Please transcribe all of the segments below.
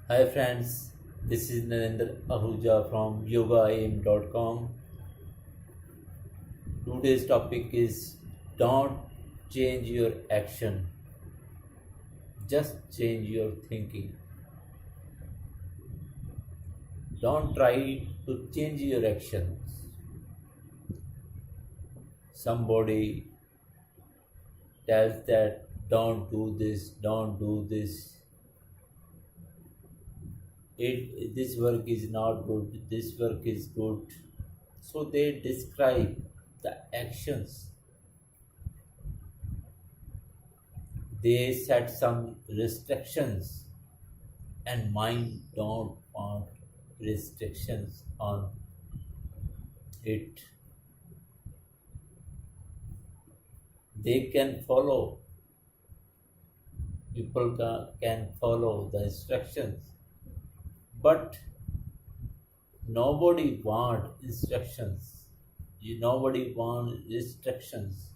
Hi friends, this is Narinder Ahuja from yogaim.com. Today's topic is don't change your action, just change your thinking. Don't try to change your actions. Somebody tells that don't do this. This work is not good, this work is good. So they describe the actions. They set some restrictions, and mind don't want restrictions on it. They can follow, people can follow the instructions, but nobody want instructions. Nobody want restrictions.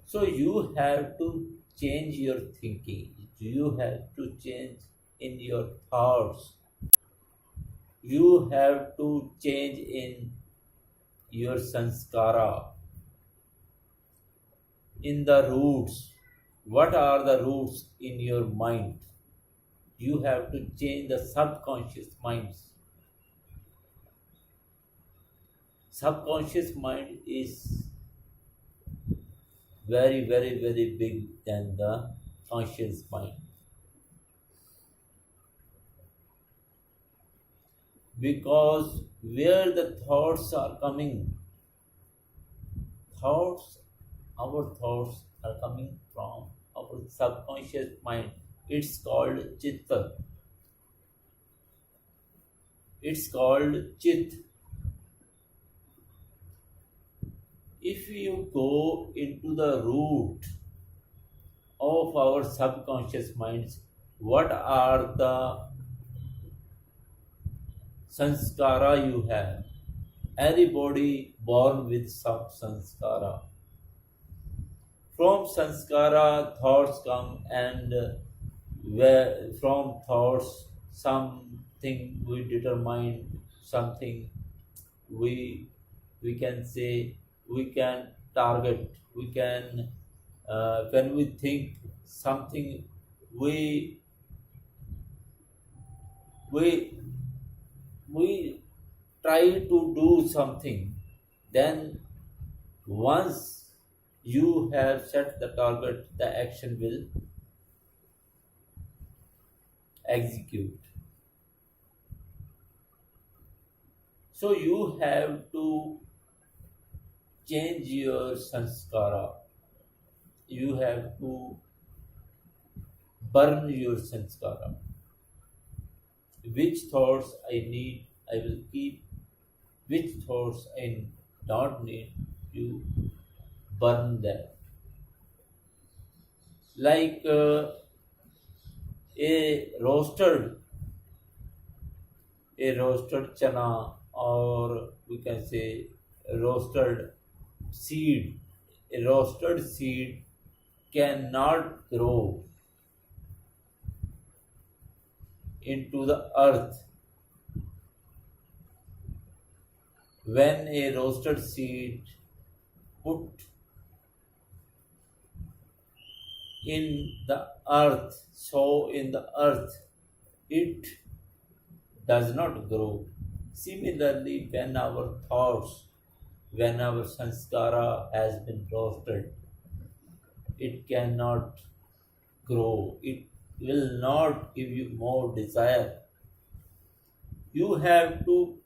So you have to change your thinking. You have to change in your thoughts. You have to change in your sanskara, in the roots. What are the roots in your mind? You have to change the subconscious minds. Subconscious mind is very big than the conscious mind, because where the thoughts are coming, thoughts our thoughts are coming from our subconscious mind. It's called chitta. It's called chit. If you go into the root of our subconscious minds, what are the sanskara you have? Everybody born with some sanskara. From sanskara, thoughts come, and where from thoughts, something we determine, something we we can say, we can target, we can when we think something, we we we try to do something. Then once you have set the target, the action will execute. So you have to change your sanskara. You have to burn your sanskara. Which thoughts I need, I will keep. Which thoughts I don't need, you burn them. Like a roasted chana, or we can say roasted seed. A roasted seed cannot grow into the earth. When a roasted seed put in the earth, sow in the earth, it does not grow. Similarly, when our thoughts, when our sanskara has been roasted, it cannot grow. It will not give you more desire. You have to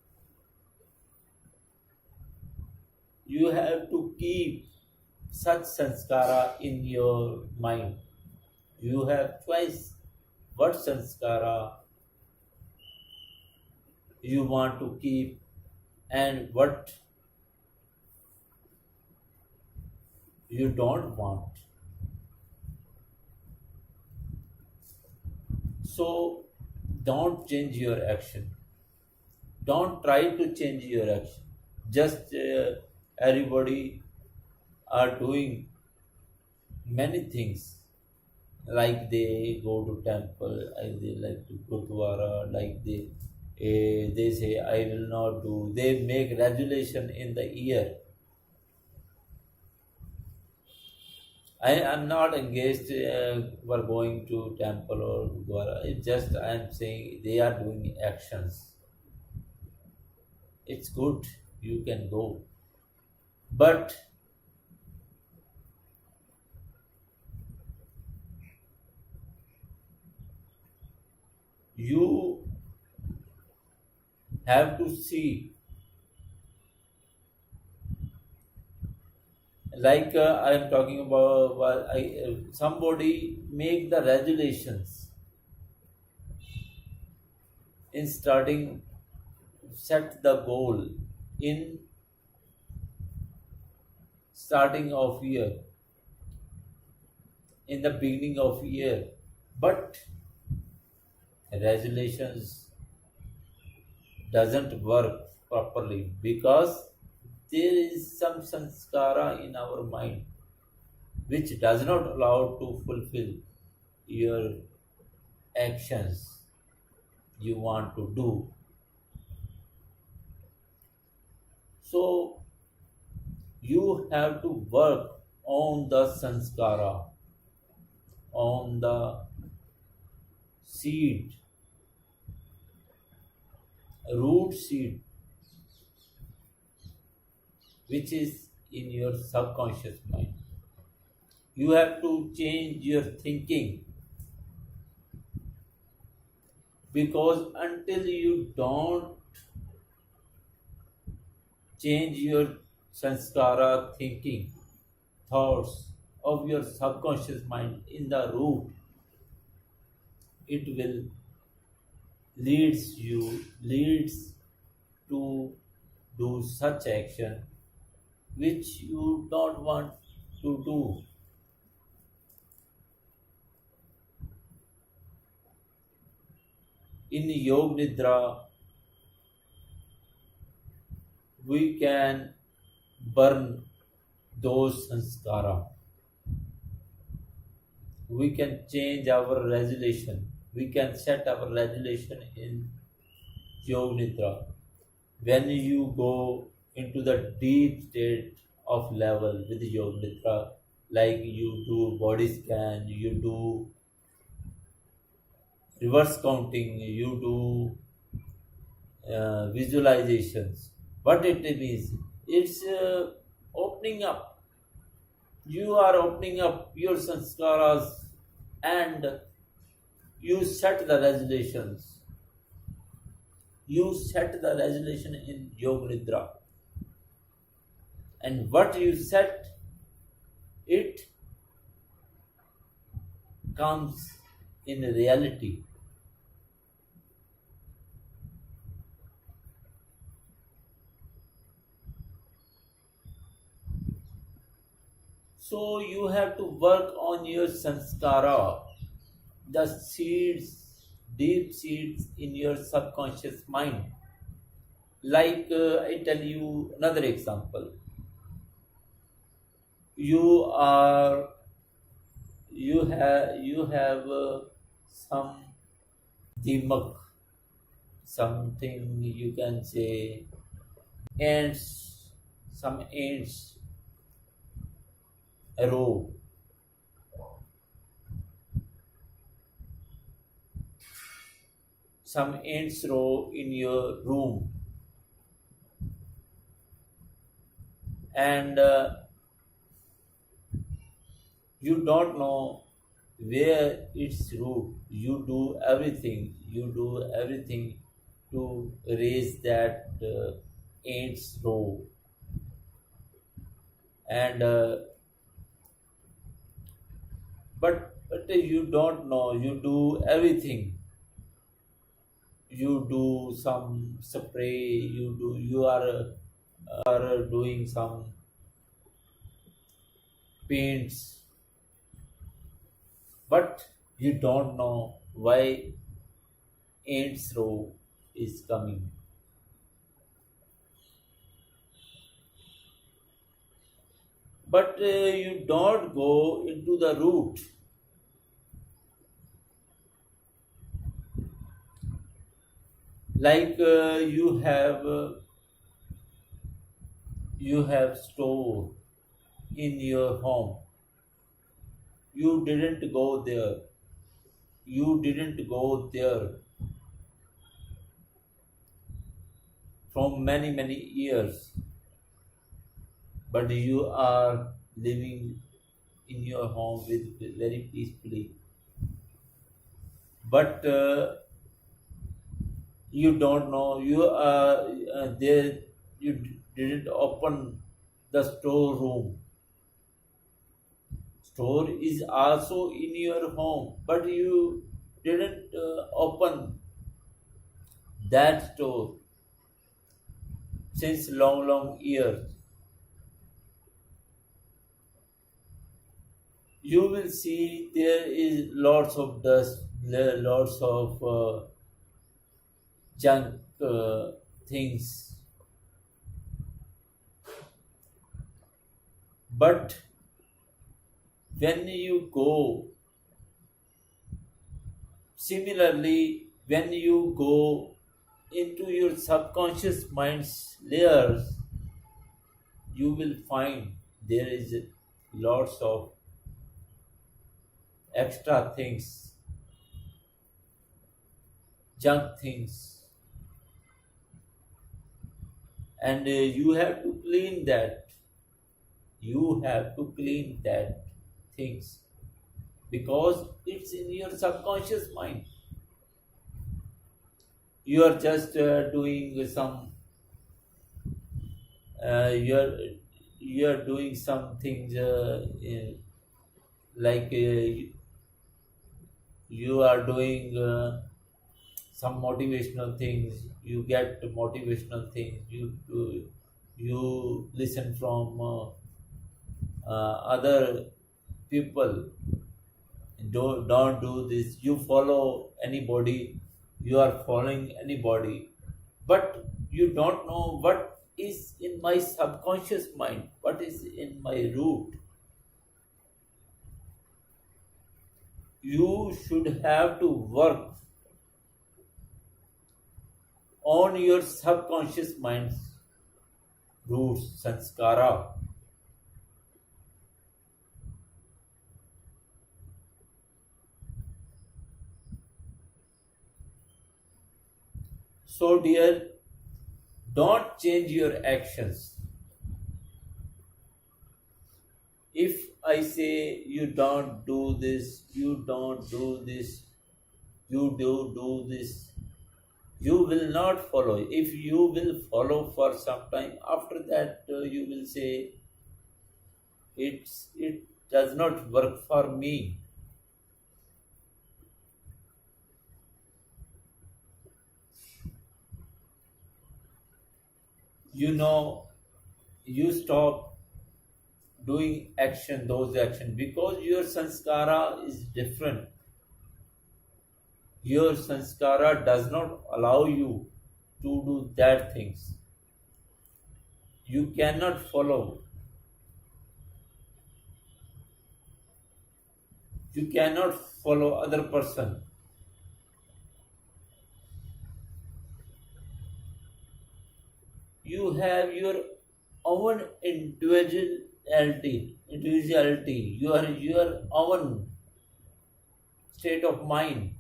keep such sanskara in your mind. You have choice what sanskara you want to keep and what you don't want. So don't change your action. Don't try to change your action. Just everybody are doing many things. like they go to temple, they like to gurdwara, like they say I will not do, they make resolution in the year. I am not engaged for going to temple or gurdwara. It's just I am saying they are doing actions. It's good, you can go, but you have to see, like I am talking about, somebody make the resolutions in starting, set the goal in starting of year, in the beginning of year, but resolutions doesn't work properly because there is some sanskara in our mind which does not allow to fulfill your actions you want to do. So you have to work on the sanskara, on the seed, root seed, which is in your subconscious mind. You have to change your thinking because until you don't change your sanskara thinking, thoughts of your subconscious mind in the root, it will leads to do such action which you don't want to do. In Yog Nidra, we can burn those sanskara. We can change our resolution. We can set our resolution in Yog Nidra. When you go into the deep state of level with Yog Nidra, like you do body scan, you do reverse counting, you do visualizations. What it means? It's opening up. You are opening up your sanskaras and you set the resolutions. You set the resolution in Yoga Nidra. And what you set, it comes in reality. So you have to work on your sanskara, the seeds, deep seeds in your subconscious mind. Like I tell you another example. You are you have some dimak, something you can say ants, some ants row, some ants row in your room, and you don't know where its root. You do everything to raise that ants row, and but you don't know. You do everything. You do some spray. You are doing some paints, but you don't know why ants row is coming. But you don't go into the root. Like you have store in your home. You didn't go there. You didn't go there from many years, but you are living in your home with very peacefully. But you don't know you are there. You didn't open the storeroom. Store is also in your home, but you didn't open that store since long years. You will see there is lots of dust, lots of junk things. But when you go, similarly, when you go into your subconscious mind's layers, you will find there is lots of extra things, junk things, and you have to clean that. You have to clean that things because it's in your subconscious mind. You are just doing some. You are doing some things like you are doing some motivational things. You get motivational things. You listen from other people. Don't do this. You follow anybody. You are following anybody, but you don't know what is in my subconscious mind, what is in my root. You should have to work on your subconscious mind's roots, sanskara. So, dear, don't change your actions. If I say you don't do this, you don't do this, you do this, you will not follow. If you will follow for some time, after that you will say it does not work for me. You know, you stop doing those action because your sanskara is different. Your sanskara does not allow you to do that things. You cannot follow. You cannot follow other person. You have your own individuality, your own state of mind.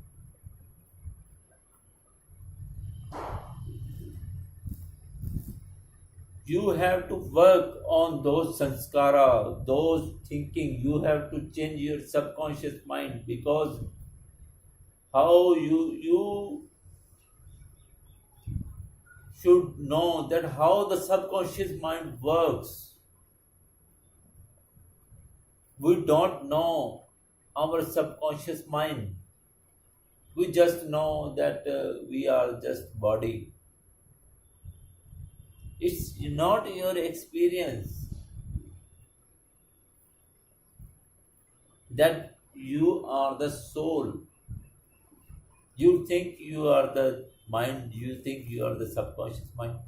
You have to work on those sanskara, those thinking. You have to change your subconscious mind because how you should know that how the subconscious mind works. We don't know our subconscious mind. We just know that we are just body. It's not your experience that you are the soul. You think you are the mind, you think you are the subconscious mind.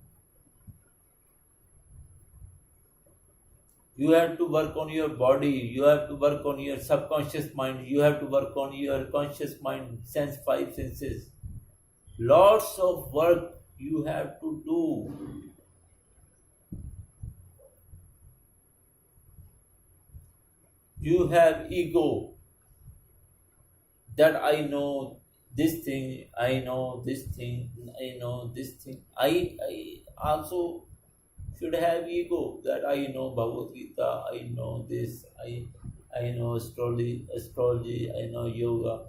You have to work on your body, you have to work on your subconscious mind, you have to work on your conscious mind, five senses. Lots of work you have to do. You have ego that I know this thing, I know this thing, I know this thing. I also should have ego that I know Bhagavad Gita, I know this, I know astrology, I know yoga.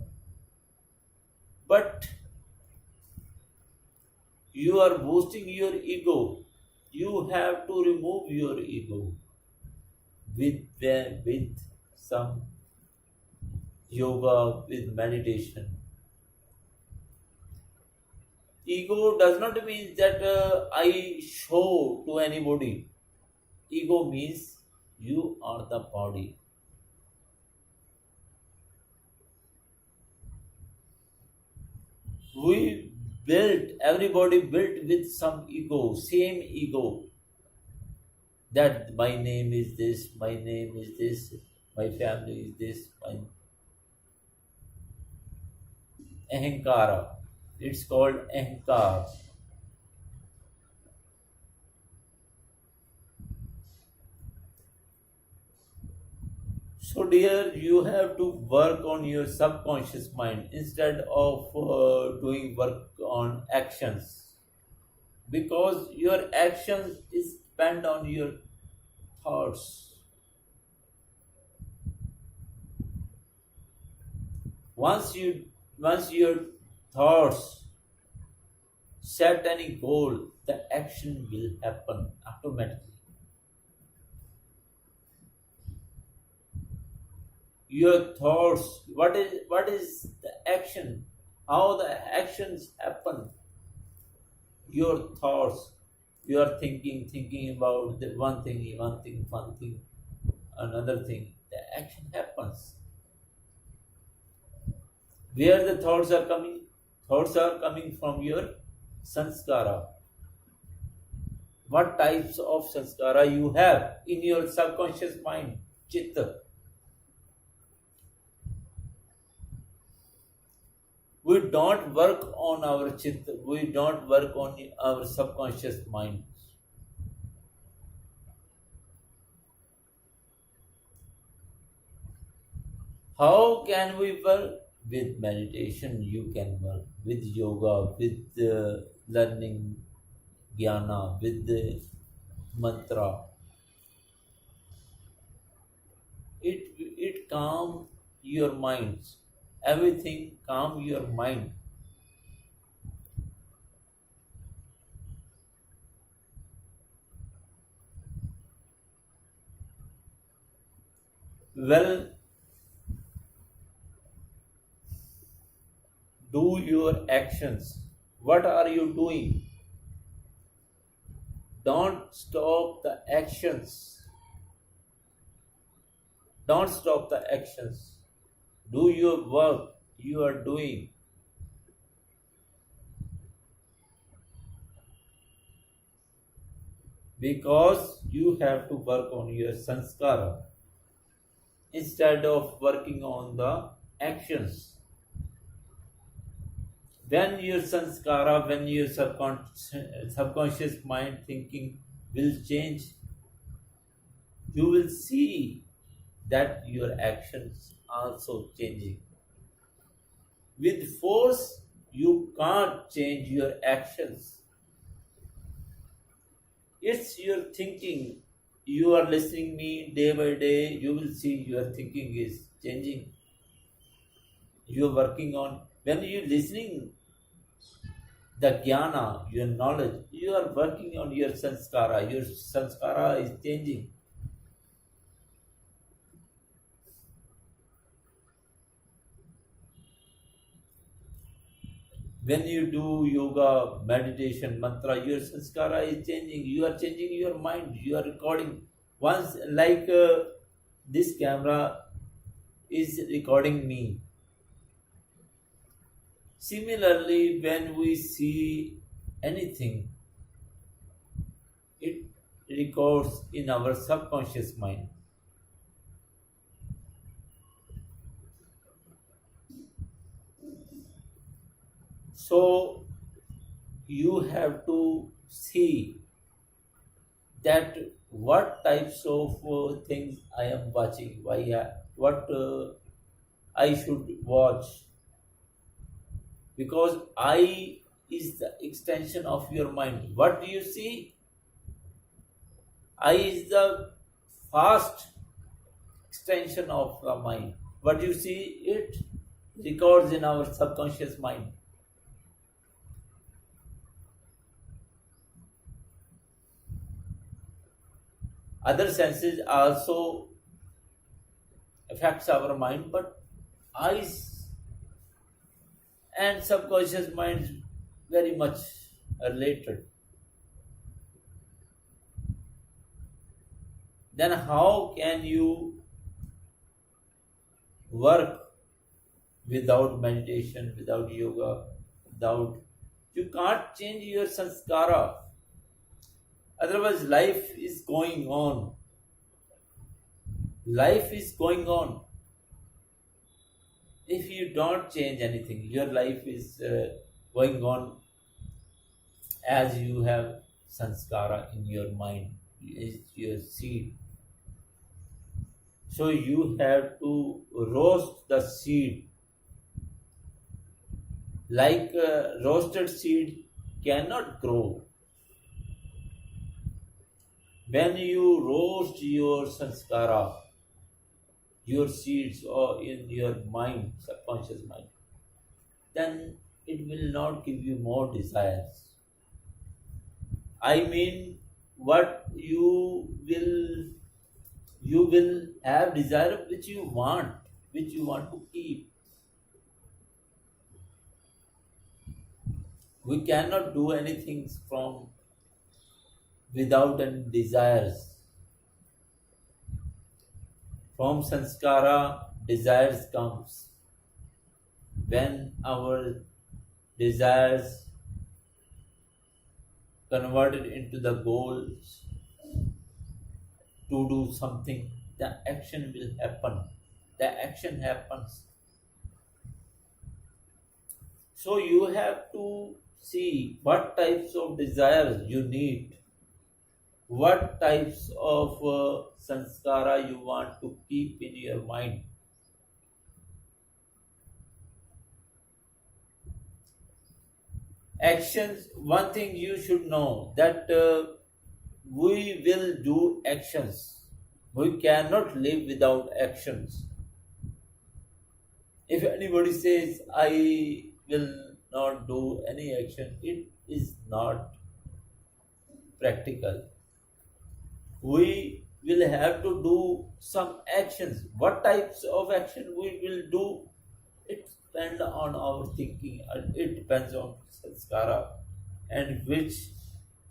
But you are boosting your ego. You have to remove your ego with some yoga, with meditation. Ego does not mean that I show to anybody. Ego means you are the body. We everybody built with some ego, same ego. That my name is this, my name is this, my family is this, my ahankara. It's called ahankar. So, dear, you have to work on your subconscious mind instead of doing work on actions, because your actions is depend on your thoughts. Once you once your thoughts set any goal, the action will happen automatically. Your thoughts, what is the action? How the actions happen? Your thoughts, you are thinking about the one thing, another thing. The action happens. Where the thoughts are coming? Thoughts are coming from your sanskara. What types of sanskara you have in your subconscious mind, chitta? We don't work on our chitta. We don't work on our subconscious mind. How can we work? With meditation, you can work. With yoga, with learning jnana, with the mantra. It calm your minds. Everything calm your mind. Well, do your actions. What are you doing? Don't stop the actions. Don't stop the actions. Do your work you are doing, because you have to work on your sanskara instead of working on the actions. When your sanskara, when your subconscious mind thinking will change, you will see that your actions also changing. With force, you can't change your actions. It's your thinking. You are listening me day by day, you will see your thinking is changing. You are working on, when you listening the jnana, your knowledge, you are working on your sanskara. Your sanskara is changing. When you do yoga, meditation, mantra, your sanskara is changing. You are changing your mind. You are recording. Once, like this camera is recording me. Similarly, when we see anything, it records in our subconscious mind. So you have to see that what types of things I am watching, what I should watch, because eye is the extension of your mind. What do you see? Eye is the fast extension of the mind. What you see, it records in our subconscious mind. Other senses also affects our mind, but eyes and subconscious minds very much related. Then how can you work without meditation, without yoga, without, you can't change your sanskara. Otherwise, life is going on. Life is going on. If you don't change anything, your life is going on as you have sanskara in your mind, is your seed. So you have to roast the seed. Like roasted seed cannot grow. When you roast your sanskara, your seeds or in your mind, subconscious mind, then it will not give you more desires. I mean, what you will have desire which you want to keep. We cannot do anything from without any desires. From sanskara, desires comes. When our desires converted into the goals to do something, the action will happen. The action happens. So you have to see what types of desires you need, what types of sanskara you want to keep in your mind. Actions, one thing you should know that we will do actions. We cannot live without actions. If anybody says, I will not do any action, it is not practical. We will have to do some actions. What types of action we will do, it depends on our thinking, and it depends on sanskara, and which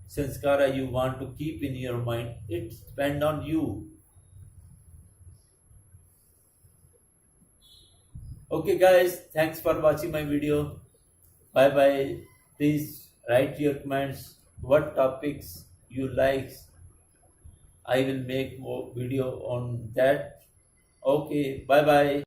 sanskara you want to keep in your mind, it depends on you. Okay guys, thanks for watching my video. Bye bye. Please write your comments, what topics you like. I will make more video on that. Okay, bye bye.